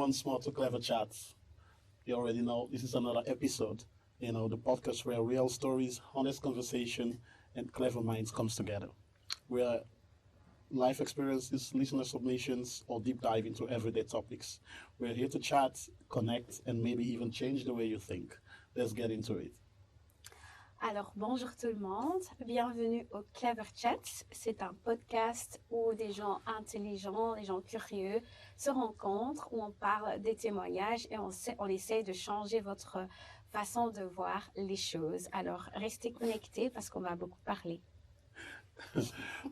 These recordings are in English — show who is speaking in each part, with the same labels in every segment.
Speaker 1: once more to Clever Chats. You already know this is another episode. The podcast where real stories, honest conversation, and clever minds comes together. Where life experiences, listener submissions, or deep dive into everyday topics. We're here to chat, connect, and maybe even change the way you think. Let's get into it.
Speaker 2: Alors, bonjour tout le monde, bienvenue au Clever Chats. C'est un podcast où des gens intelligents, des gens curieux se rencontrent, où on parle des témoignages et on essaie de changer votre façon de voir les choses. Alors, restez connectés parce qu'on va beaucoup parler.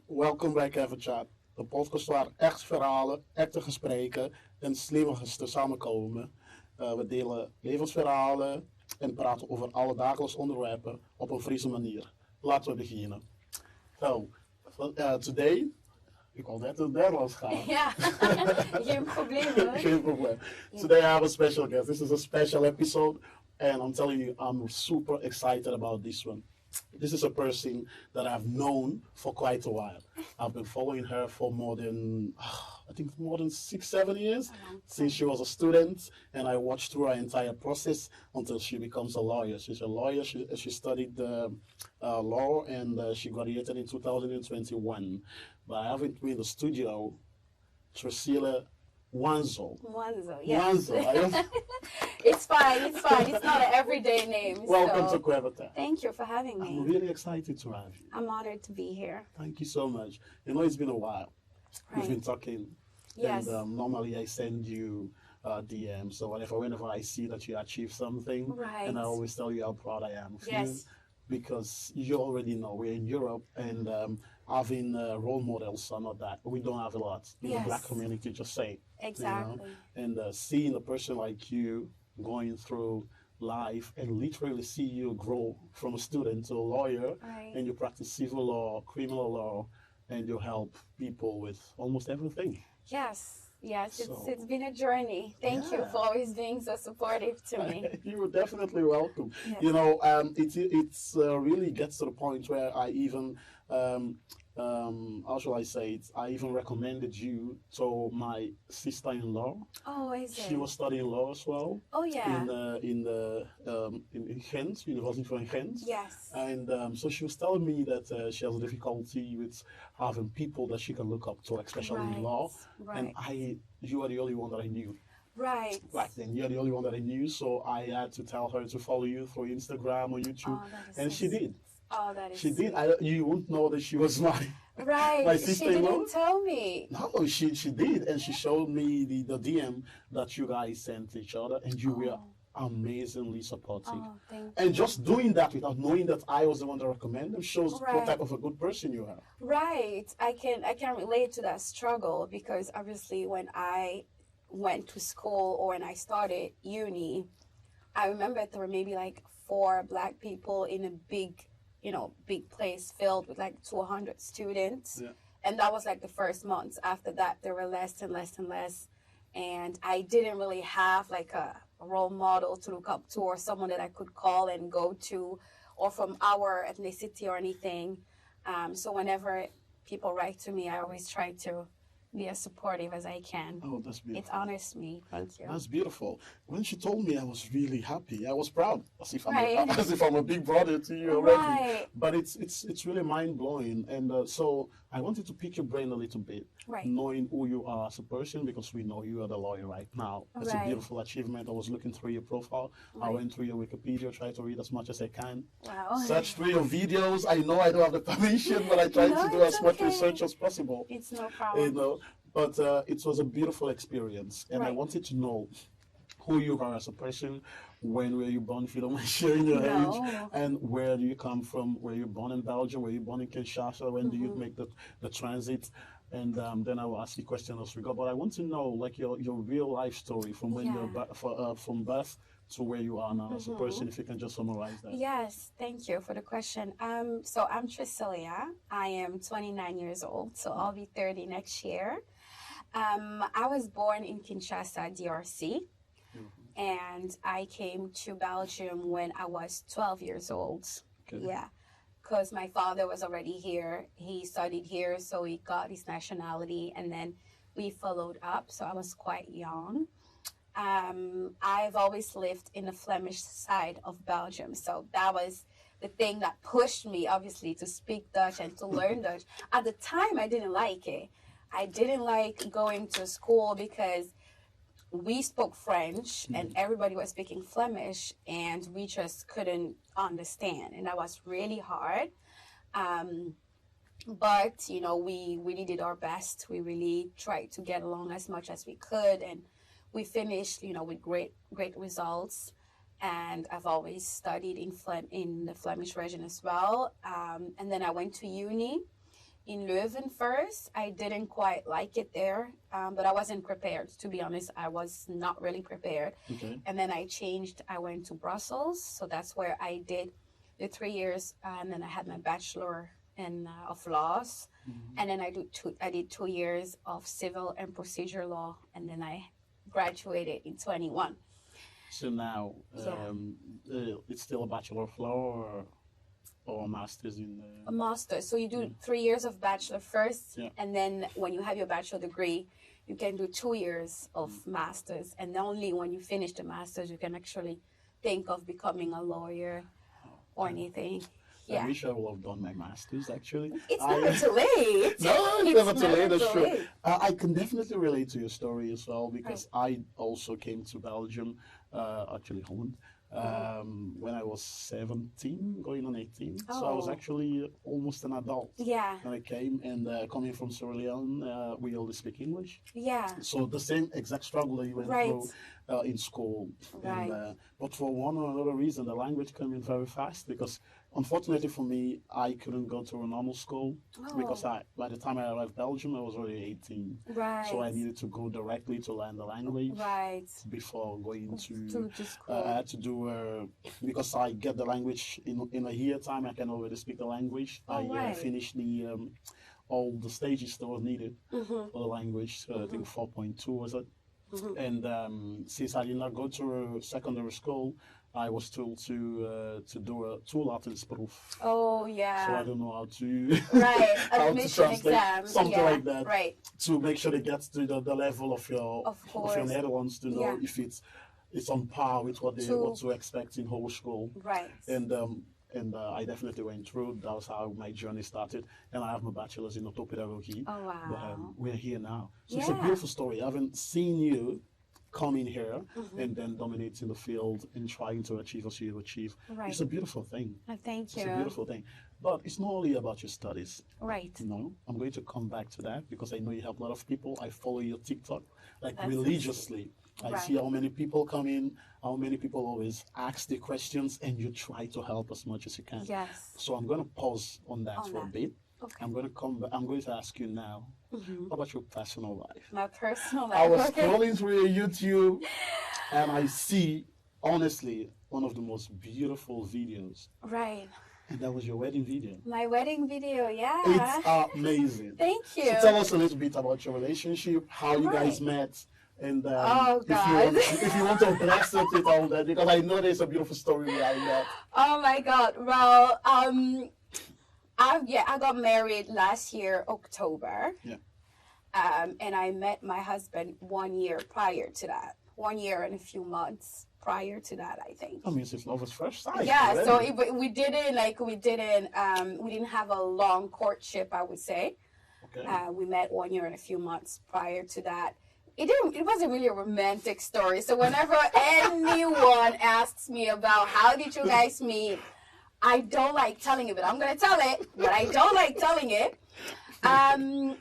Speaker 1: Welkom bij Clever Chat, de podcast waar echt verhalen, echte gesprekken en slimme gasten samenkomen. We delen levensverhalen en praten over alledagelijkse onderwerpen op een Friese manier. Laten we beginnen. Today, ik wil net het Nederlands gaan.
Speaker 2: Ja, geen probleem hoor.
Speaker 1: Geen probleem. Today I have a special guest. This is a special episode and I'm telling you, I'm super excited about this one. This is a person that I've known for quite a while. I've been following her for more than 6, 7 years, since she was a student, and I watched through her entire process until she becomes a lawyer. She's a lawyer. She studied law, and she graduated in 2021. But I have it in the studio, Tresila Wanzo.
Speaker 2: Wanzo, yes.
Speaker 1: Wanzo.
Speaker 2: It's fine. It's not an everyday name.
Speaker 1: Welcome to Queverta.
Speaker 2: Thank you for having me.
Speaker 1: I'm really excited to have you.
Speaker 2: I'm honored to be here.
Speaker 1: Thank you so much. It's been a while.
Speaker 2: Right.
Speaker 1: We've been talking.
Speaker 2: Yes.
Speaker 1: And normally I send you DM. So whenever I see that you achieve something,
Speaker 2: right.
Speaker 1: and I always tell you how proud I am of
Speaker 2: yes.
Speaker 1: you. Because you already know we're in Europe, and having role models are not that. We don't have a lot in
Speaker 2: yes.
Speaker 1: the Black community, just say.
Speaker 2: Exactly.
Speaker 1: And seeing a person like you going through life and literally see you grow from a student to a lawyer,
Speaker 2: right.
Speaker 1: and you practice civil law, criminal law, and you help people with almost everything.
Speaker 2: Yes, it's been a journey. Thank you for always being so supportive to me.
Speaker 1: You're definitely welcome.
Speaker 2: Yes.
Speaker 1: It's really gets to the point where I even how shall I say it? I even recommended you to my sister-in-law.
Speaker 2: Oh, is it?
Speaker 1: She was studying law as well.
Speaker 2: Oh, yeah.
Speaker 1: In Ghent, University from Ghent.
Speaker 2: Yes.
Speaker 1: And so she was telling me that she has a difficulty with having people that she can look up to, especially in law.
Speaker 2: Right.
Speaker 1: And you are the only one that I knew.
Speaker 2: Right.
Speaker 1: Back then, you're the only one that I knew, so I had to tell her to follow you through Instagram or YouTube, and she did.
Speaker 2: Oh, that is.
Speaker 1: She did. You won't know that she was my sister-in-law.
Speaker 2: She didn't tell me.
Speaker 1: No, she did, and she showed me the DM that you guys sent each other, and you were amazingly supportive.
Speaker 2: Oh, thank you.
Speaker 1: And just doing that without knowing that I was the one that recommended them shows
Speaker 2: right.
Speaker 1: what type of a good person you are.
Speaker 2: Right. I can relate to that struggle because obviously when I went to school or when I started uni, I remember there were maybe like 4 Black people in a big place filled with like 200 students.
Speaker 1: Yeah.
Speaker 2: And that was like the first months. After that, there were less and less and less. And I didn't really have like a role model to look up to or someone that I could call and go to or from our ethnicity or anything. So whenever people write to me, I always try to be as supportive as I can.
Speaker 1: Oh, that's beautiful.
Speaker 2: It honors me. Thank you.
Speaker 1: That's beautiful. When she told me, I was really happy. I was proud, as if
Speaker 2: right.
Speaker 1: I'm a big brother to you already.
Speaker 2: Right.
Speaker 1: But it's really mind blowing, and so I wanted to pick your brain a little bit,
Speaker 2: right.
Speaker 1: knowing who you are as a person, because we know you are the lawyer right now. That's
Speaker 2: right.
Speaker 1: a beautiful achievement. I was looking through your profile. Right. I went through your Wikipedia, tried to read as much as I can.
Speaker 2: Wow.
Speaker 1: Search through your videos. I know I don't have the permission, but I tried to do as much research as possible.
Speaker 2: It's no problem.
Speaker 1: But it was a beautiful experience, and
Speaker 2: right.
Speaker 1: I wanted to know who you are as a person. When were you born, if you don't mind sharing your age? And where do you come from? Were you born in Belgium? Were you born in Kinshasa? When do you make the transit? And then I will ask you questions as we go. But I want to know, like, your real life story from when you're from birth to where you are now as a person, if you can just summarize that.
Speaker 2: Yes, thank you for the question. So I'm Tresila. I am 29 years old, so I'll be 30 next year. I was born in Kinshasa, DRC, and I came to Belgium when I was 12 years old. Okay. Yeah, because my father was already here. He studied here, so he got his nationality, and then we followed up, so I was quite young. I've always lived in the Flemish side of Belgium. So that was the thing that pushed me, obviously, to speak Dutch and to learn Dutch. At the time, I didn't like it. I didn't like going to school because we spoke French and everybody was speaking Flemish, and we just couldn't understand. And that was really hard. But, you know, we really did our best. We really tried to get along as much as we could. And we finished, you know, with great results. And I've always studied in the Flemish region as well. And then I went to uni in Leuven first. I didn't quite like it there, but I wasn't prepared. To be honest, I was not really prepared.
Speaker 1: Okay.
Speaker 2: And then I changed. I went to Brussels. So that's where I did the 3 years. And then I had my bachelor of laws. And then I did 2 years of civil and procedure law. And then I graduated in 21.
Speaker 1: So now, it's still a Bachelor of Law or a Master's in...
Speaker 2: A Master's. So you do 3 years of Bachelor first,
Speaker 1: Yeah.
Speaker 2: and then when you have your Bachelor degree, you can do 2 years of Master's. And only when you finish the Master's, you can actually think of becoming a lawyer or anything.
Speaker 1: I wish I would have done my Master's, actually.
Speaker 2: It's never too late.
Speaker 1: No, it's never too late, that's true.
Speaker 2: late.
Speaker 1: I can definitely relate to your story as well, because I also came to Belgium, actually Holland, when I was 17, going on 18. So I was actually almost an adult
Speaker 2: Yeah.
Speaker 1: when I came, and coming from Sierra Leone, we only speak English.
Speaker 2: Yeah.
Speaker 1: So the same exact struggle that you went
Speaker 2: Right.
Speaker 1: through in school.
Speaker 2: Right.
Speaker 1: But for one or another reason, the language came in very fast, because unfortunately for me, I couldn't go to a normal school because by the time I arrived Belgium, I was already 18.
Speaker 2: Right.
Speaker 1: So I needed to go directly to learn the language
Speaker 2: Right.
Speaker 1: before going to
Speaker 2: school.
Speaker 1: I had to do because I get the language in a year time. I can already speak the language. I
Speaker 2: right.
Speaker 1: finished all the stages that were needed for the language. I think 4.2 was it. And since I did not go to a secondary school, I was told to do a toelatingsproef.
Speaker 2: Oh, yeah.
Speaker 1: So I don't know how to
Speaker 2: Right,
Speaker 1: how to
Speaker 2: admission
Speaker 1: translate
Speaker 2: exam.
Speaker 1: something
Speaker 2: Yeah,
Speaker 1: like that.
Speaker 2: right.
Speaker 1: To make sure it gets to the level of your
Speaker 2: Of
Speaker 1: your
Speaker 2: course.
Speaker 1: Netherlands to know
Speaker 2: Yeah.
Speaker 1: if it's on par with what to expect in whole school.
Speaker 2: Right.
Speaker 1: And I definitely went through. That was how my journey started. And I have my bachelor's in autopedagogy.
Speaker 2: Oh, wow.
Speaker 1: But, we're here now. So it's a
Speaker 2: Yeah.
Speaker 1: beautiful story. I haven't seen you come in here and then dominating the field and trying to achieve what you achieve.
Speaker 2: Right.
Speaker 1: It's a beautiful thing.
Speaker 2: Thank you.
Speaker 1: It's a beautiful thing. But it's not only about your studies.
Speaker 2: Right.
Speaker 1: You know, I'm going to come back to that because I know you help a lot of people. I follow your TikTok
Speaker 2: That's
Speaker 1: religiously. I
Speaker 2: Right.
Speaker 1: see how many people come in, how many people always ask the questions, and you try to help as much as you can.
Speaker 2: Yes.
Speaker 1: So I'm going to pause on that for a bit.
Speaker 2: Okay.
Speaker 1: I'm going to come back. I'm going to ask you now, how about your personal life?
Speaker 2: My personal
Speaker 1: I
Speaker 2: life.
Speaker 1: was
Speaker 2: Okay.
Speaker 1: scrolling through your YouTube, and I see, honestly, one of the most beautiful videos.
Speaker 2: Right.
Speaker 1: And that was your wedding video.
Speaker 2: My wedding video, yeah.
Speaker 1: It's amazing.
Speaker 2: Thank you.
Speaker 1: So tell us a little bit about your relationship, how you guys met, and
Speaker 2: Oh, God.
Speaker 1: if you want to bless it with all that, because I know there's a beautiful story behind that.
Speaker 2: Oh my God. Well, I got married last year, October.
Speaker 1: Yeah.
Speaker 2: And I met my husband 1 year prior to that. 1 year and a few months prior to that, I think.
Speaker 1: I mean, it's love at first sight.
Speaker 2: Yeah,
Speaker 1: already.
Speaker 2: so we didn't have a long courtship, I would say.
Speaker 1: Okay.
Speaker 2: We met 1 year and a few months prior to that. It wasn't really a romantic story. So whenever anyone asks me about how did you guys meet, I don't like telling it, but I'm gonna tell it. But I don't like telling it.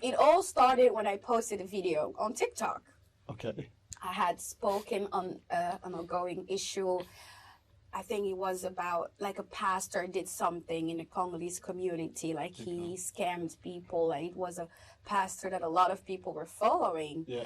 Speaker 2: It all started when I posted a video on TikTok.
Speaker 1: Okay.
Speaker 2: I had spoken on an ongoing issue. I think it was about like a pastor did something in the Congolese community, like he scammed people, and it was a pastor that a lot of people were following.
Speaker 1: Yeah.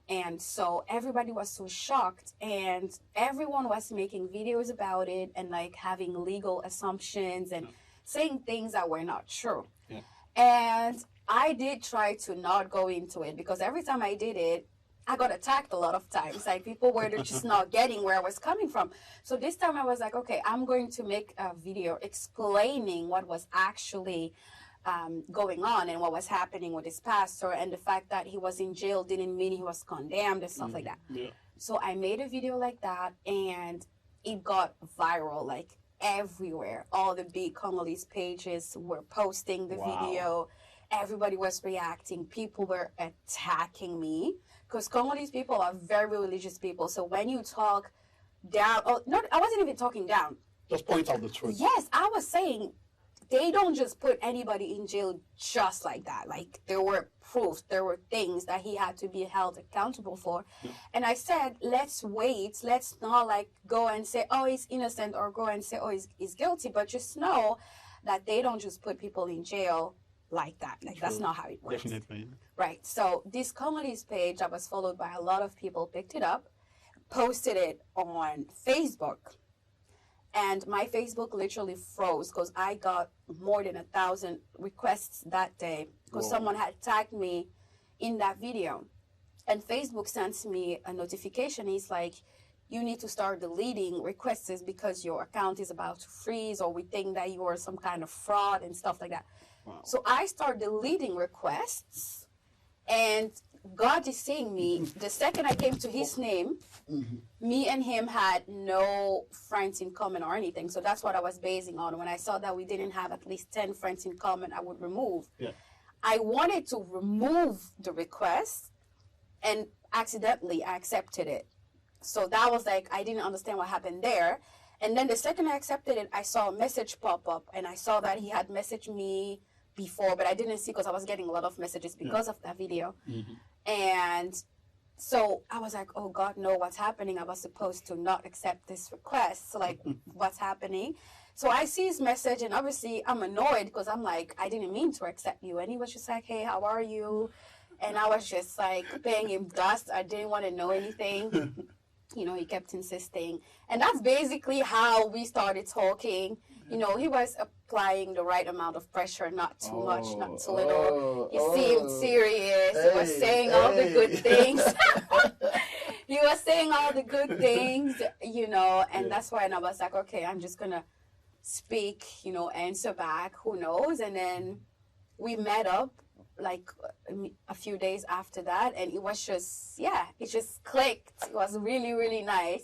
Speaker 2: And so everybody was so shocked, and everyone was making videos about it and like having legal assumptions and saying things that were not true.
Speaker 1: Yeah.
Speaker 2: And I did try to not go into it because every time I did it, I got attacked a lot of times. Like people were just not getting where I was coming from. So this time I was like, okay, I'm going to make a video explaining what was actually going on and what was happening with this pastor, and the fact that he was in jail didn't mean he was condemned and stuff like that.
Speaker 1: Yeah.
Speaker 2: So I made a video like that, and it got viral, like everywhere. All the big Congolese pages were posting the video. Everybody was reacting. People were attacking me because Congolese people are very religious people. So when you talk down, I wasn't even talking down.
Speaker 1: Just point out the truth.
Speaker 2: Yes, I was saying they don't just put anybody in jail just like that. Like, there were proofs, there were things that he had to be held accountable for. Yeah. And I said, let's wait. Let's not like go and say, oh, he's innocent, or go and say, oh, he's guilty. But just know that they don't just put people in jail like that. Like, that's not how it works.
Speaker 1: Definitely.
Speaker 2: Right. So this Congolese page that was followed by a lot of people picked it up, posted it on Facebook. And my Facebook literally froze because I got more than 1,000 requests that day because someone had tagged me in that video. And Facebook sends me a notification. It's like, you need to start deleting requests because your account is about to freeze, or we think that you are some kind of fraud and stuff like that. Wow. So I start deleting requests, and God is seeing me. The second I came to his name, me and him had no friends in common or anything. So that's what I was basing on. When I saw that we didn't have at least 10 friends in common, I would remove. Yeah. I wanted to remove the request, and accidentally I accepted it. So that was like, I didn't understand what happened there. And then the second I accepted it, I saw a message pop up, and I saw that he had messaged me before, but I didn't see because I was getting a lot of messages because of that video. And so I was like, oh God, no, what's happening? I was supposed to not accept this request. So like, what's happening? So I see his message, and obviously I'm annoyed because I'm like, I didn't mean to accept you. And he was just like, hey, how are you? And I was just like paying him dust. I didn't want to know anything. You know, he kept insisting. And that's basically how we started talking. You know, he was applying the right amount of pressure, not too much, not too little. He seemed serious. He was saying all the good things. He was saying all the good things, you know, and that's why I was like, okay, I'm just going to speak, you know, answer back. Who knows? And then we met up like a few days after that, and it was just, it just clicked. It was really, really nice.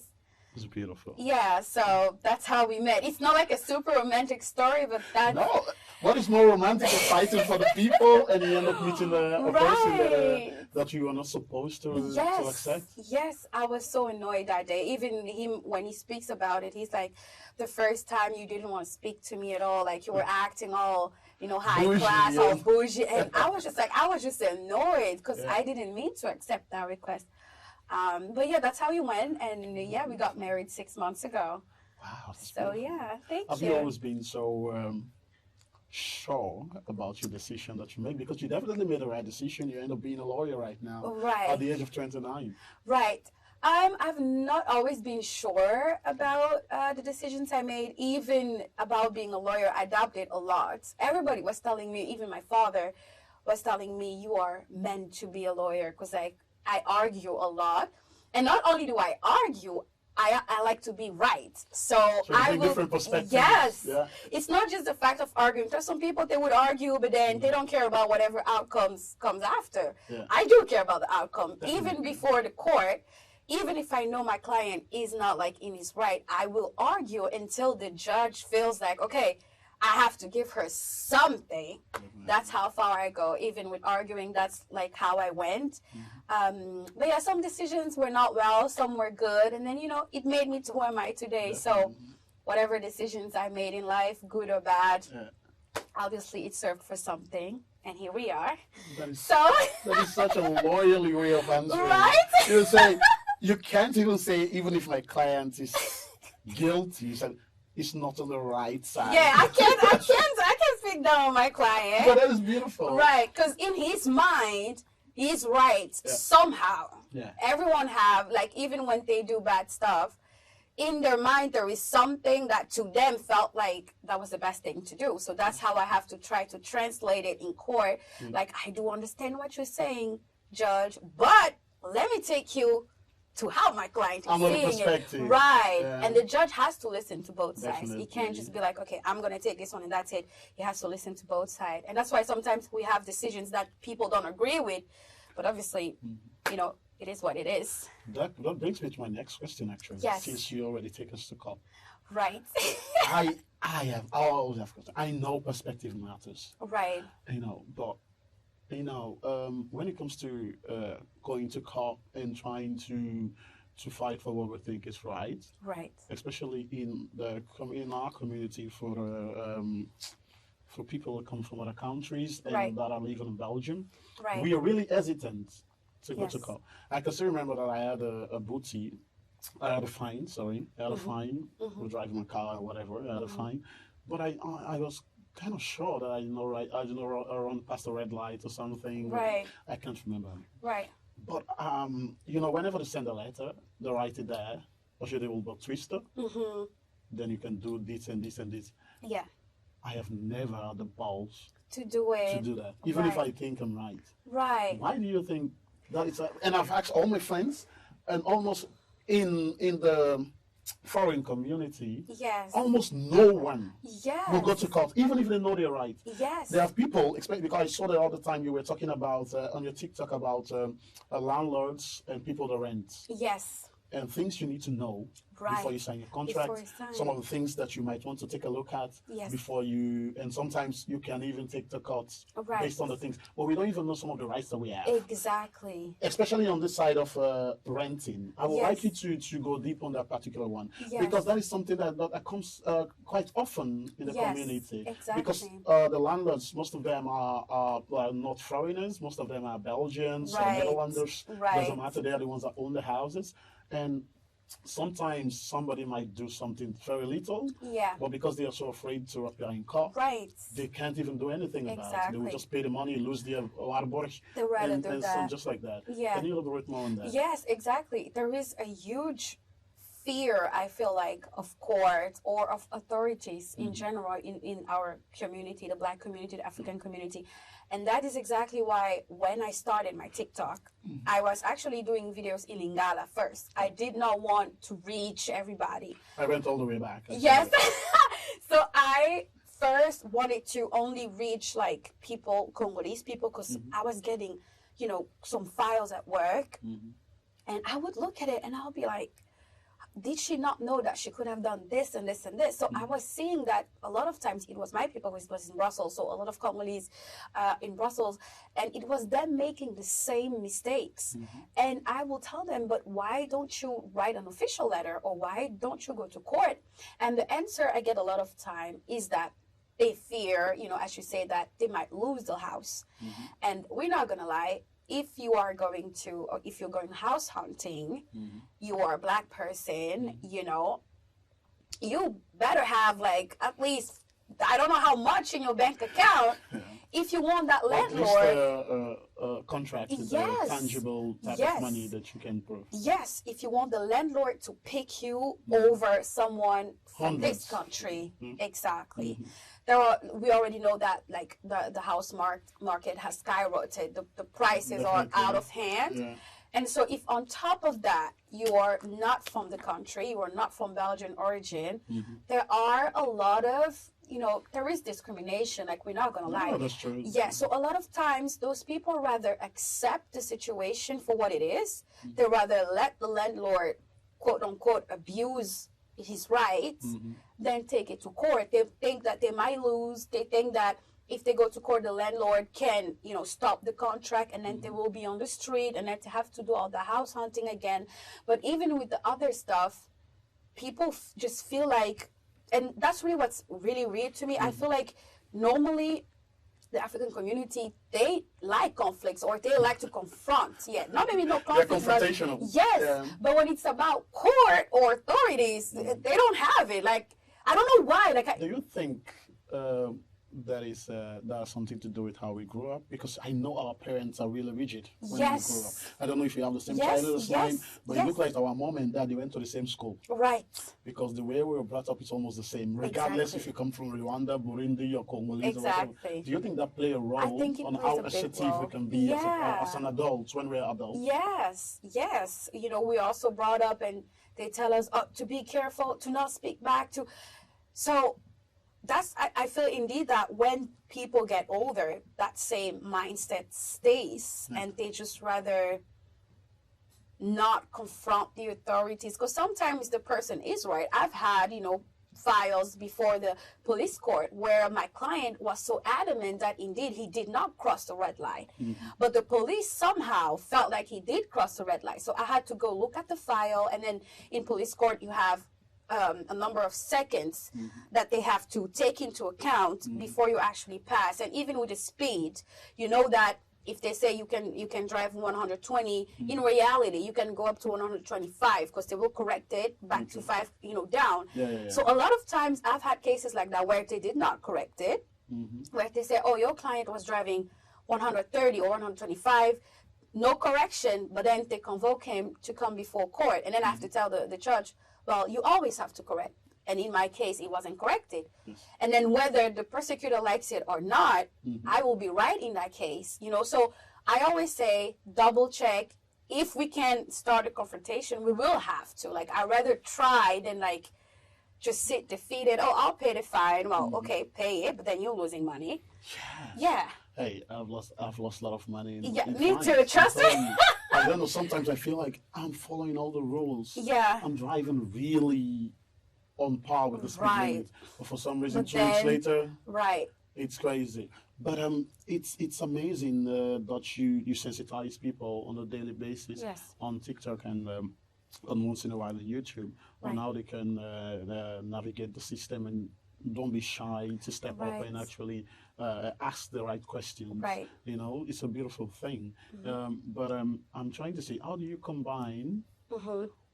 Speaker 1: It's beautiful.
Speaker 2: Yeah, so that's how we met. It's not like a super romantic story, but that's...
Speaker 1: No, what is more romantic than fighting for the people and you end up meeting a person that you are not supposed to accept?
Speaker 2: Yes, I was so annoyed that day. Even him, when he speaks about it, he's like, the first time you didn't want to speak to me at all, like you were acting all, you know, high class, all bougie. And I was just like, I was just annoyed because I didn't mean to accept that request. But yeah, that's how we went, and we got married 6 months ago.
Speaker 1: Wow.
Speaker 2: So beautiful. Thank you.
Speaker 1: Have you always been so sure about your decision that you made? Because you definitely made the right decision. You end up being a lawyer right now.
Speaker 2: Right.
Speaker 1: At the age of 29.
Speaker 2: Right. I've not always been sure about the decisions I made, even about being a lawyer. I doubted a lot. Everybody was telling me, even my father was telling me, you are meant to be a lawyer, because I argue a lot. And not only do I argue, I like to be right. So I will,
Speaker 1: different perspectives.
Speaker 2: Yes. Yeah. It's not just the fact of arguing. There's some people, they would argue, but then they don't care about whatever outcomes comes after. Yeah. I do care about the outcome. Definitely. Even before the court, even if I know my client is not like in his right, I will argue until the judge feels like, okay, I have to give her something. That's how far I go. Even with arguing, that's like how I went. But yeah, some decisions were not well, some were good. And then, you know, it made me to who am I today. So whatever decisions I made in life, good or bad, obviously it served for something. And here we are.
Speaker 1: That is such a loyal way of answering.
Speaker 2: Right?
Speaker 1: You say, you can't even say, even if my client is guilty, you said, it's not on the right side.
Speaker 2: Yeah, I can't speak down on my client.
Speaker 1: But that is beautiful.
Speaker 2: Right, because in his mind, he's right somehow. Yeah. Everyone have, like, even when they do bad stuff, in their mind there is something that to them felt like that was the best thing to do. So that's how I have to try to translate it in court. Like, I do understand what you're saying, judge, but let me take you to how my client is seeing it. Right. Yeah. And the judge has to listen to both sides. Definitely. He can't just be like, okay, I'm going to take this one and that's it. He has to listen to both sides. And that's why sometimes we have decisions that people don't agree with. But obviously, you know, it is what it is.
Speaker 1: That brings me to my next question, actually.
Speaker 2: Yes.
Speaker 1: Since you already take us to call.
Speaker 2: Right.
Speaker 1: I always have questions. I know perspective matters.
Speaker 2: Right.
Speaker 1: But when it comes to going to court and trying to fight for what we think is right,
Speaker 2: Right.
Speaker 1: especially in our community for people who come from other countries and
Speaker 2: Right.
Speaker 1: that are living in Belgium,
Speaker 2: Right.
Speaker 1: we are really hesitant to go to
Speaker 2: Yes.
Speaker 1: court. I can still remember that I had a booty. I had a fine,
Speaker 2: Mm-hmm.
Speaker 1: for driving my car or whatever. I had a fine. But I was kind of sure that I didn't know run past a red light or something.
Speaker 2: Right.
Speaker 1: I can't remember.
Speaker 2: Right.
Speaker 1: But, whenever they send a letter, they write it there. Or should they will twist it?
Speaker 2: Mm-hmm.
Speaker 1: Then you can do this and this and this.
Speaker 2: Yeah.
Speaker 1: I have never had the balls
Speaker 2: To do
Speaker 1: to
Speaker 2: it.
Speaker 1: do that, even if I
Speaker 2: Right.
Speaker 1: think I'm right.
Speaker 2: Right.
Speaker 1: Why do you think that is? And I've asked all my friends, and almost in the foreign community,
Speaker 2: Yes.
Speaker 1: almost no one
Speaker 2: Yes.
Speaker 1: will go to court, even if they know they're right.
Speaker 2: Yes.
Speaker 1: There are people, because I saw that all the time you were talking about on your TikTok about landlords and people that rent.
Speaker 2: Yes.
Speaker 1: And things you need to know
Speaker 2: Right.
Speaker 1: before you sign your contract.
Speaker 2: Before you sign.
Speaker 1: Some of the things that you might want to take a look at
Speaker 2: Yes.
Speaker 1: before you, and sometimes you can even take the court
Speaker 2: Right.
Speaker 1: based on the things. But we don't even know some of the rights that we have.
Speaker 2: Exactly.
Speaker 1: Especially on this side of renting. I would
Speaker 2: Yes.
Speaker 1: like you to go deep on that particular one.
Speaker 2: Yes.
Speaker 1: Because that is something that comes quite often in the
Speaker 2: Yes,
Speaker 1: community.
Speaker 2: exactly.
Speaker 1: Because the landlords, most of them are not foreigners, most of them are Belgians or
Speaker 2: Right.
Speaker 1: Netherlanders.
Speaker 2: Right.
Speaker 1: Doesn't matter, they are the ones that own the houses. And sometimes somebody might do something very little,
Speaker 2: Yeah.
Speaker 1: but because they are so afraid to appear in court,
Speaker 2: Right.
Speaker 1: they can't even do anything about it. They
Speaker 2: Exactly.
Speaker 1: will just pay the money, lose their waarborg,
Speaker 2: They'd rather
Speaker 1: and,
Speaker 2: do
Speaker 1: and so
Speaker 2: that.
Speaker 1: just like that.
Speaker 2: Yeah.
Speaker 1: Can you elaborate more on that?
Speaker 2: Yes, exactly. There is a huge fear, I feel like, of court or of authorities in general in our community, the Black community, the African community. And that is exactly why when I started my TikTok, I was actually doing videos in Lingala first. I did not want to reach everybody.
Speaker 1: I went all the way back.
Speaker 2: Yes. So I first wanted to only reach like people, Congolese people, because I was getting, some files at work. And I would look at it and I'll be like, did she not know that she could have done this and this and this? So I was seeing that a lot of times it was my people who was in Brussels, so a lot of Congolese in Brussels, and it was them making the same mistakes. And I will tell them, but why don't you write an official letter, or why don't you go to court? And the answer I get a lot of time is that they fear, as you say, that they might lose the house. And we're not gonna lie, if you are going to, or if you're going house hunting, you are a Black person, you better have like at least, I don't know how much in your bank account. If you want that landlord,
Speaker 1: at least a contract with
Speaker 2: Yes.
Speaker 1: a tangible type
Speaker 2: Yes.
Speaker 1: of money that you can prove.
Speaker 2: yes, if you want the landlord to pick you over someone from this
Speaker 1: Hundreds.
Speaker 2: country, exactly. We already know that like the house market has skyrocketed. The prices are
Speaker 1: Definitely.
Speaker 2: out of hand.
Speaker 1: Yeah.
Speaker 2: And so if on top of that, you are not from the country, you are not from Belgian origin, there are a lot of, there is discrimination, like we're not going to lie.
Speaker 1: No, that's true.
Speaker 2: Yeah, so a lot of times those people rather accept the situation for what it is. They rather let the landlord, quote unquote, abuse his rights than take it to court. They think that they might lose. They think that if they go to court, the landlord can, stop the contract, and then they will be on the street, and then they have to do all the house hunting again. But even with the other stuff, people just feel like, and that's really what's really weird to me. I feel like normally the African community, they like conflicts, or they like to confront. Yeah, not maybe no
Speaker 1: They're
Speaker 2: conflicts, but
Speaker 1: confrontational.
Speaker 2: yes.
Speaker 1: Yeah.
Speaker 2: But when it's about court or authorities, they don't have it. Like, I don't know why. Like,
Speaker 1: Do you think that has something to do with how we grew up? Because I know our parents are really rigid when we grew up.
Speaker 2: Yes.
Speaker 1: I don't know if you have the same
Speaker 2: Yes,
Speaker 1: childhood as mine,
Speaker 2: yes,
Speaker 1: but
Speaker 2: yes.
Speaker 1: it looked like our mom and dad, they went to the same school.
Speaker 2: right.
Speaker 1: Because the way we were brought up is almost the same, regardless
Speaker 2: Exactly.
Speaker 1: if you come from Rwanda, Burundi, or Congolese or
Speaker 2: Exactly.
Speaker 1: whatever. Do you think that play a role
Speaker 2: think it
Speaker 1: on
Speaker 2: plays
Speaker 1: how
Speaker 2: a big
Speaker 1: assertive we
Speaker 2: role.
Speaker 1: can be
Speaker 2: Yeah.
Speaker 1: as an adult when we're adults?
Speaker 2: Yes, yes. We also brought up, and they tell us to be careful, to not speak back, to. So that's, I feel indeed that when people get older, that same mindset stays, and they just rather not confront the authorities, because sometimes the person is right. I've had, files before the police court where my client was so adamant that indeed he did not cross the red light. But the police somehow felt like he did cross the red light. So I had to go look at the file, and then in police court you have a number of seconds that they have to take into account before you actually pass. And even with the speed, you know that if they say you can drive 120, in reality you can go up to 125, because they will correct it back to 5, down. So a lot of times I've had cases like that where they did not correct it, where they say, oh, your client was driving 130 or 125, no correction, but then they convoke him to come before court, and then I have to tell the judge, well, you always have to correct. And in my case, it wasn't corrected. And then whether the prosecutor likes it or not, I will be right in that case. So I always say, double check. If we can start a confrontation, we will have to. Like, I'd rather try than just sit defeated. Oh, I'll pay the fine. Well, okay, pay it, but then you're losing money. Yeah.
Speaker 1: Hey, I've lost a lot of money.
Speaker 2: Me too. Trust me.
Speaker 1: I don't know. Sometimes I feel like I'm following all the rules.
Speaker 2: Yeah.
Speaker 1: I'm driving really on par with the speed limit, but for some reason,
Speaker 2: But
Speaker 1: 2 weeks
Speaker 2: then-
Speaker 1: later,
Speaker 2: Right.
Speaker 1: it's crazy. But it's amazing that you sensitize people on a daily basis
Speaker 2: Yes.
Speaker 1: on TikTok and once in a while on YouTube on
Speaker 2: Right.
Speaker 1: how they can navigate the system, and don't be shy to step up and
Speaker 2: Right.
Speaker 1: actually ask the right questions.
Speaker 2: Right.
Speaker 1: It's a beautiful thing. But I'm trying to say, how do you combine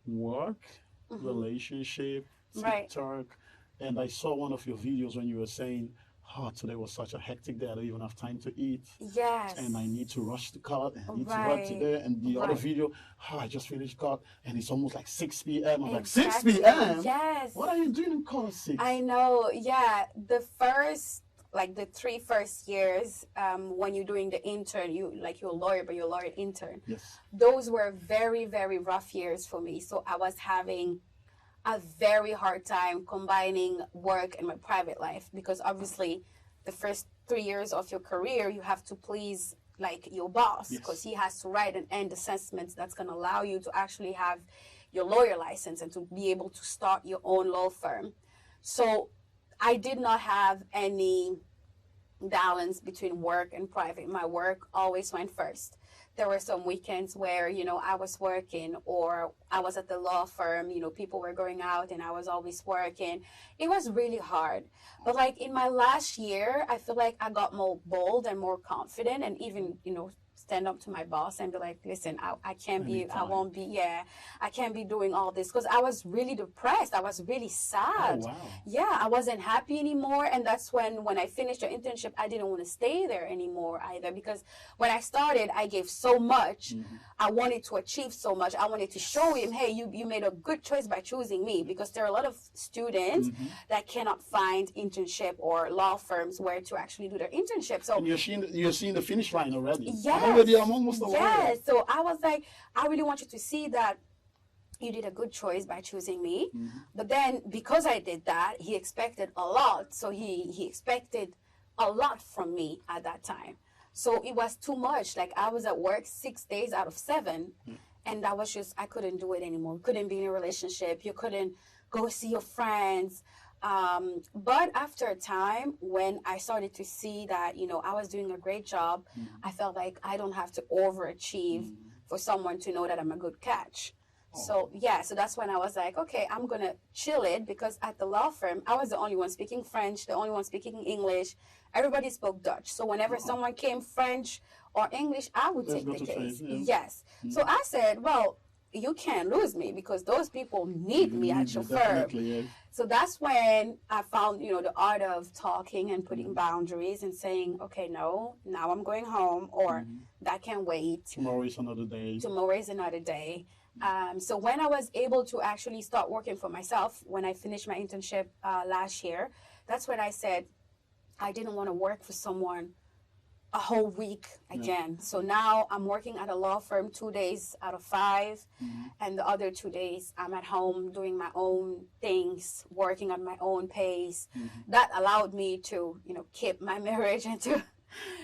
Speaker 1: work, relationship,
Speaker 2: Right.
Speaker 1: TikTok? And I saw one of your videos when you were saying, oh, today was such a hectic day, I don't even have time to eat.
Speaker 2: Yes.
Speaker 1: And I need to rush the car, and I need to
Speaker 2: Right.
Speaker 1: run today. And the other
Speaker 2: Right.
Speaker 1: video, I just finished car, and it's almost like 6 p.m. I'm like,
Speaker 2: Exactly.
Speaker 1: 6 p.m.?
Speaker 2: Yes.
Speaker 1: What are you doing in car 6?
Speaker 2: I know, yeah. The 3 first years, when you're doing the intern, you're a lawyer, but you're a lawyer intern.
Speaker 1: Yes.
Speaker 2: Those were very, very rough years for me. So I was having a very hard time combining work and my private life, because obviously the first 3 years of your career, you have to please your boss, because he has to write an end assessment that's going to allow you to actually have your lawyer license and to be able to start your own law firm. So I did not have any balance between work and private. My work always went first. There were some weekends where, I was working, or I was at the law firm, people were going out and I was always working. It was really hard. But in my last year, I feel like I got more bold and more confident, and even, stand up to my boss and be like, listen, I can't be, I won't be, I can't be doing all this, because I was really depressed. I was really sad.
Speaker 1: Oh, wow.
Speaker 2: Yeah, I wasn't happy anymore. And that's when I finished the internship, I didn't want to stay there anymore either, because when I started, I gave so much. I wanted to achieve so much. I wanted to show him, hey, you made a good choice by choosing me, because there are a lot of students that cannot find internship or law firms where to actually do their internship. So
Speaker 1: And you're seeing the finish line already.
Speaker 2: Yes.
Speaker 1: I'm almost a lawyer.
Speaker 2: Yes. So I was like, I really want you to see that you did a good choice by choosing me. But then because I did that, he expected a lot. So he expected a lot from me at that time. So it was too much. I was at work 6 days out of 7. And that was just, I couldn't do it anymore. Couldn't be in a relationship. You couldn't go see your friends. But after a time, when I started to see that, I was doing a great job, I felt like I don't have to overachieve for someone to know that I'm a good catch. So that's when I was like, okay, I'm going to chill it, because at the law firm, I was the only one speaking French, the only one speaking English. Everybody spoke Dutch. So whenever someone came French or English, I would take the case. Yes. So I said, well, you can't lose me, because those people need me at your firm. So that's when I found, the art of talking and putting boundaries and saying, okay, no, now I'm going home, or that can wait.
Speaker 1: Tomorrow is another day.
Speaker 2: Tomorrow is another day. So when I was able to actually start working for myself, when I finished my internship last year, that's when I said I didn't want to work for someone a whole week again. So now I'm working at a law firm 2 days out of 5, and the other 2 days I'm at home doing my own things, working at my own pace. That allowed me to, keep my marriage and to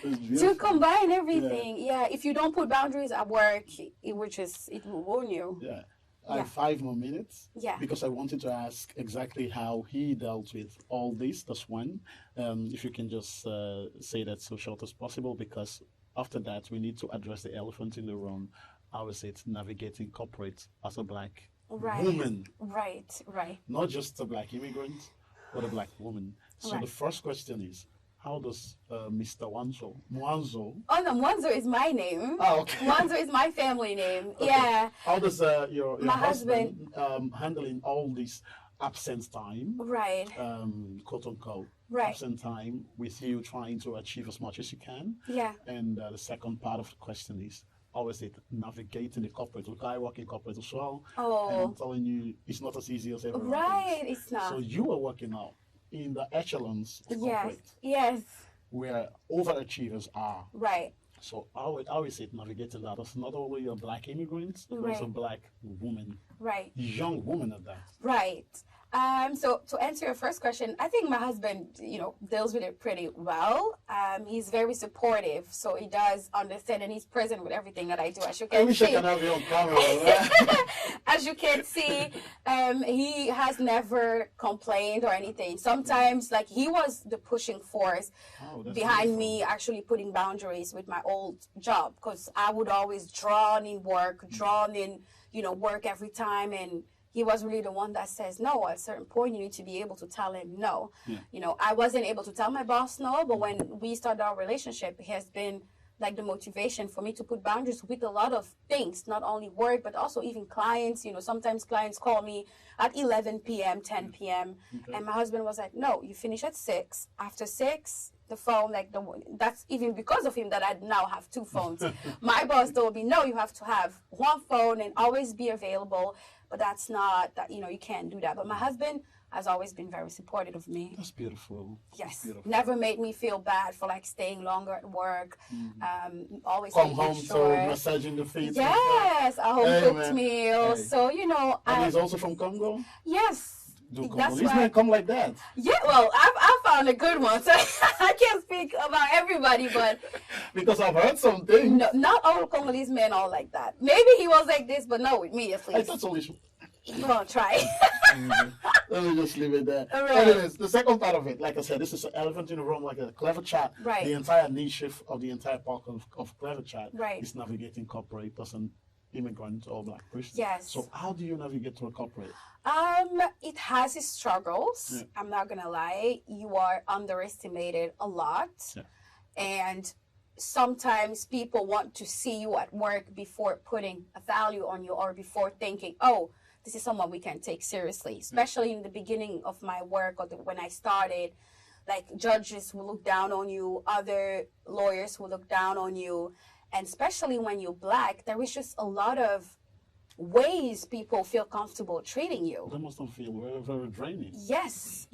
Speaker 1: It's
Speaker 2: To
Speaker 1: beautiful.
Speaker 2: combine everything. Yeah. If you don't put boundaries at work, it will ruin you.
Speaker 1: Yeah. I
Speaker 2: Yeah.
Speaker 1: have 5 more minutes
Speaker 2: Yeah.
Speaker 1: because I wanted to ask exactly how he dealt with all this. That's one. If you can just say that so short as possible, because after that we need to address the elephant in the room. I would say it's navigating corporate as a black
Speaker 2: Right.
Speaker 1: woman,
Speaker 2: Right. Right.
Speaker 1: not just a black immigrant, but a black woman. So
Speaker 2: Right.
Speaker 1: the first question is, how does Mr. Mwanzo?
Speaker 2: Oh no, Mwanzo is my name.
Speaker 1: Oh, okay.
Speaker 2: Mwanzo is my family name.
Speaker 1: Okay.
Speaker 2: Yeah.
Speaker 1: How does your
Speaker 2: My
Speaker 1: husband handling all this absence time,
Speaker 2: Right.
Speaker 1: quote unquote,
Speaker 2: Right.
Speaker 1: absent time with you trying to achieve as much as you can?
Speaker 2: Yeah.
Speaker 1: And the second part of the question is, how is it navigating the corporate? Look, I work in corporate as well. And
Speaker 2: Oh.
Speaker 1: I'm telling you, it's not as easy as everyone
Speaker 2: Right.
Speaker 1: thinks.
Speaker 2: It's not.
Speaker 1: So you are working out in the echelons of
Speaker 2: Yes.
Speaker 1: corporate
Speaker 2: Yes.
Speaker 1: where overachievers are.
Speaker 2: Right.
Speaker 1: So how is it navigating that as not only a black immigrant, but also a
Speaker 2: Right.
Speaker 1: black woman,
Speaker 2: Right.
Speaker 1: young woman at that?
Speaker 2: Right. So to answer your first question, I think my husband, deals with it pretty well. He's very supportive, so he does understand and he's present with everything that I do. As you
Speaker 1: I
Speaker 2: can
Speaker 1: wish I
Speaker 2: see,
Speaker 1: can have you on camera. Right?
Speaker 2: as you can see, he has never complained or anything. Sometimes, like he was the pushing force
Speaker 1: Oh, that's
Speaker 2: behind
Speaker 1: beautiful.
Speaker 2: me actually putting boundaries with my old job because I would always drawn in work, work every time, and he was really the one that says no. At a certain point, you need to be able to tell him no.
Speaker 1: Yeah.
Speaker 2: I wasn't able to tell my boss no, but when we started our relationship, it has been like the motivation for me to put boundaries with a lot of things, not only work, but also even clients. Sometimes clients call me at 11 p.m., 10 p.m.
Speaker 1: Okay.
Speaker 2: And my husband was like, no, you finish at 6. After 6, the phone, that's even because of him that I now have 2 phones. My boss told me, no, you have to have 1 phone and always be available. But that's not, you can't do that. But my husband has always been very supportive of me.
Speaker 1: That's beautiful.
Speaker 2: Yes.
Speaker 1: That's beautiful.
Speaker 2: Never made me feel bad for staying longer at work. Always
Speaker 1: Come
Speaker 2: making
Speaker 1: home
Speaker 2: sure.
Speaker 1: to massaging the feet.
Speaker 2: Yes, a home
Speaker 1: Hey,
Speaker 2: cooked
Speaker 1: man.
Speaker 2: meal.
Speaker 1: Hey.
Speaker 2: So,
Speaker 1: And he's also from Congo?
Speaker 2: yes.
Speaker 1: Do
Speaker 2: That's
Speaker 1: Congolese
Speaker 2: why.
Speaker 1: men come like that?
Speaker 2: Yeah, well, I found a good one. So I can't speak about everybody, but
Speaker 1: Because I've heard some things.
Speaker 2: no, not all Congolese men are like that. Maybe he was like this, but not with me at
Speaker 1: I
Speaker 2: least.
Speaker 1: thought only.
Speaker 2: You gonna try?
Speaker 1: Let me just leave it there.
Speaker 2: All right.
Speaker 1: Anyways, the second part of it, like I said, this is an elephant in the room, like a clever chat.
Speaker 2: Right.
Speaker 1: The entire niche of the entire part of clever chat
Speaker 2: Right.
Speaker 1: is navigating corporate as an immigrant or black person.
Speaker 2: Yes.
Speaker 1: So how do you navigate through a corporate?
Speaker 2: It has its struggles.
Speaker 1: Yeah.
Speaker 2: I'm not gonna lie. You are underestimated a lot,
Speaker 1: Yeah.
Speaker 2: and sometimes people want to see you at work before putting a value on you or before thinking, oh, this is someone we can take seriously. Especially in the beginning of my work or when I started, like judges will look down on you, other lawyers will look down on you, and especially when you're black, there is just a lot of ways people feel comfortable treating you.
Speaker 1: That must not feel very, very draining.
Speaker 2: Yes,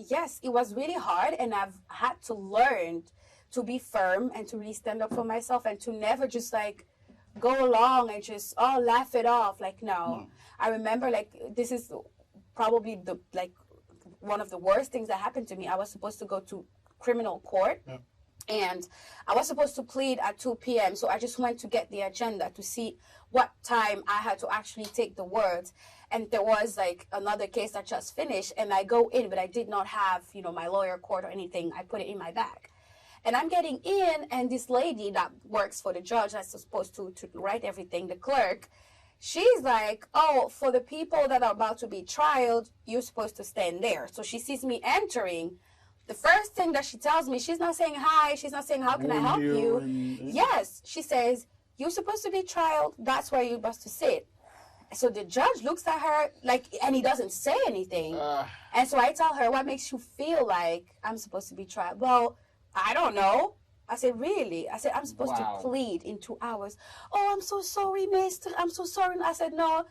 Speaker 2: it was really hard, and I've had to learn to be firm and to really stand up for myself and to never just go along and just laugh it off. No. I remember this is probably the one of the worst things that happened to me. I was supposed to go to criminal court.
Speaker 1: Yeah.
Speaker 2: And I was supposed to plead at 2 p.m. So I just went to get the agenda to see what time I had to actually take the words. And there was another case that just finished, and I go in, but I did not have, my lawyer card or anything. I put it in my bag. And I'm getting in, and this lady that works for the judge that's supposed to write everything, the clerk, she's like, oh, for the people that are about to be trialed, you're supposed to stand there. So she sees me entering. The first thing that she tells me, she's not saying hi. She's not saying, how can I help you? Yes. She says, you're supposed to be trialed. That's where you're supposed to sit. So the judge looks at her and he doesn't say anything. And so I tell her, what makes you feel like I'm supposed to be trialed? Well, I don't know. I said, really? I said, I'm supposed to plead in 2 hours. Oh, I'm so sorry, mister. I'm so sorry. I said, no,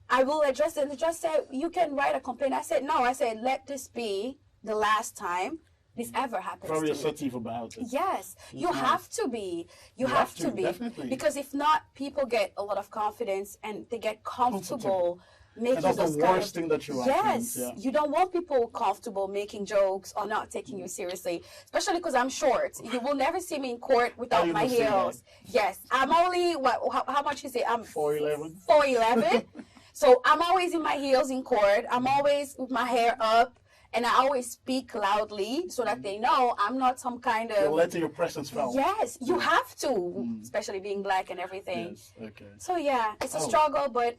Speaker 2: I will address it. And the judge said, you can write a complaint. I said, no. I said, let this be the last time this ever happens
Speaker 1: Very
Speaker 2: to me.
Speaker 1: assertive about it.
Speaker 2: Yes, you have to be. You
Speaker 1: have
Speaker 2: have
Speaker 1: to,
Speaker 2: to be.
Speaker 1: definitely.
Speaker 2: Because if not, people get a lot of confidence and they get comfortable making
Speaker 1: And that's
Speaker 2: those
Speaker 1: the
Speaker 2: kind
Speaker 1: worst
Speaker 2: of,
Speaker 1: thing that you
Speaker 2: yes,
Speaker 1: yeah.
Speaker 2: you don't want people comfortable making jokes or not taking you seriously, especially because I'm short. You will never see me in court without
Speaker 1: you
Speaker 2: my
Speaker 1: must say that.
Speaker 2: heels. Yes, I'm only how much is it? I'm
Speaker 1: 4'11".
Speaker 2: 4'11". So I'm always in my heels in court. I'm always with my hair up, and I always speak loudly so that they know I'm not some kind
Speaker 1: You're
Speaker 2: of.
Speaker 1: letting your presence felt.
Speaker 2: Yes, you have to, especially being black and everything.
Speaker 1: Yes, okay.
Speaker 2: So yeah, it's a struggle, but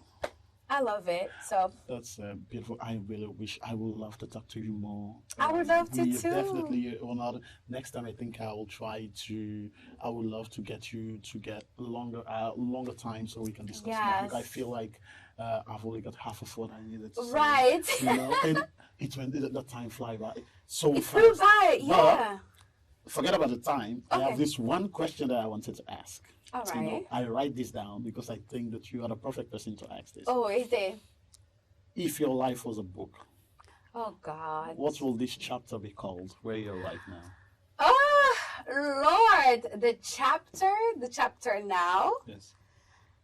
Speaker 2: I love it. So
Speaker 1: that's beautiful. I really wish I would love to talk to you more.
Speaker 2: I would love to
Speaker 1: we
Speaker 2: too.
Speaker 1: Definitely on other next time. I think I will try to. I would love to get you to get longer time so we can discuss more.
Speaker 2: Yes.
Speaker 1: Because I feel like I've only got half of what I needed to say.
Speaker 2: Right.
Speaker 1: You know, and it went the time fly by so
Speaker 2: It
Speaker 1: fast.
Speaker 2: flew by, yeah.
Speaker 1: But forget about the time. I
Speaker 2: Okay.
Speaker 1: have this one question that I wanted to ask.
Speaker 2: All
Speaker 1: You know,
Speaker 2: right.
Speaker 1: I write this down because I think that you are the perfect person to ask this.
Speaker 2: Oh, is it?
Speaker 1: If your life was a book,
Speaker 2: Oh God.
Speaker 1: what will this chapter be called? Where you're right now?
Speaker 2: Oh Lord, the chapter now.
Speaker 1: Yes.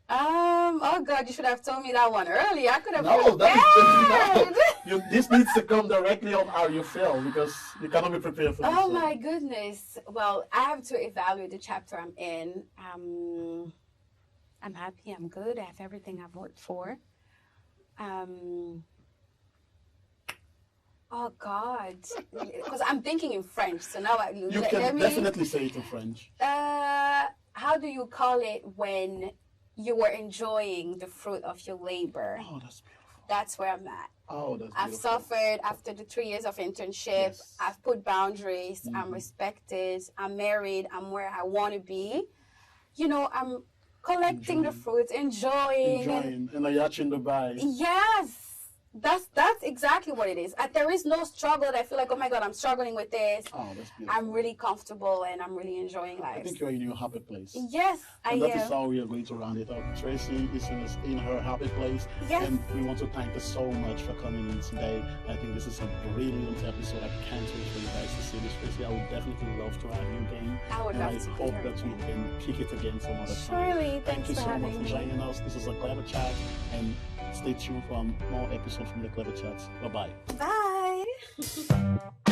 Speaker 2: Oh God, you should have told me that one earlier. I could have
Speaker 1: No,
Speaker 2: prepared.
Speaker 1: this needs to come directly on how you feel because you cannot be prepared for this.
Speaker 2: Oh
Speaker 1: one.
Speaker 2: my goodness. Well, I have to evaluate the chapter I'm in. I'm happy, I'm good, I have everything I've worked for. Oh God. Because I'm thinking in French. So now
Speaker 1: You can definitely say it in French.
Speaker 2: how do you call it when you were enjoying the fruit of your labor?
Speaker 1: Oh, that's beautiful.
Speaker 2: That's where I'm at.
Speaker 1: Oh, that's
Speaker 2: I've
Speaker 1: beautiful.
Speaker 2: suffered after the 3 years of internship.
Speaker 1: Yes.
Speaker 2: I've put boundaries. I'm respected. I'm married. I'm where I want to be. You know, I'm collecting the fruits, enjoying.
Speaker 1: And a yacht in Dubai.
Speaker 2: Yes, that's exactly what it is. There is no struggle that I feel like, oh my God, I'm struggling with this.
Speaker 1: Oh, that's beautiful.
Speaker 2: I'm really comfortable and I'm really enjoying
Speaker 1: I
Speaker 2: life.
Speaker 1: think you're in your happy place.
Speaker 2: Yes,
Speaker 1: And
Speaker 2: I
Speaker 1: that is
Speaker 2: am.
Speaker 1: how we are going to round it up. Tracy is in her happy place.
Speaker 2: Yes.
Speaker 1: And we want to thank her so much for coming in today. I think this is a brilliant episode. I can't wait for you guys to see this. Tracy, I would definitely love to have you again.
Speaker 2: I would
Speaker 1: and
Speaker 2: love
Speaker 1: I
Speaker 2: to be
Speaker 1: hope
Speaker 2: here
Speaker 1: that we
Speaker 2: again.
Speaker 1: can kick it again some other time.
Speaker 2: Surely,
Speaker 1: Thank
Speaker 2: thanks
Speaker 1: you
Speaker 2: for
Speaker 1: so much
Speaker 2: having
Speaker 1: for
Speaker 2: me.
Speaker 1: joining us. This is a Clever Chat. And stay tuned for more episodes from the Clever Chats. Bye-bye.
Speaker 2: Bye.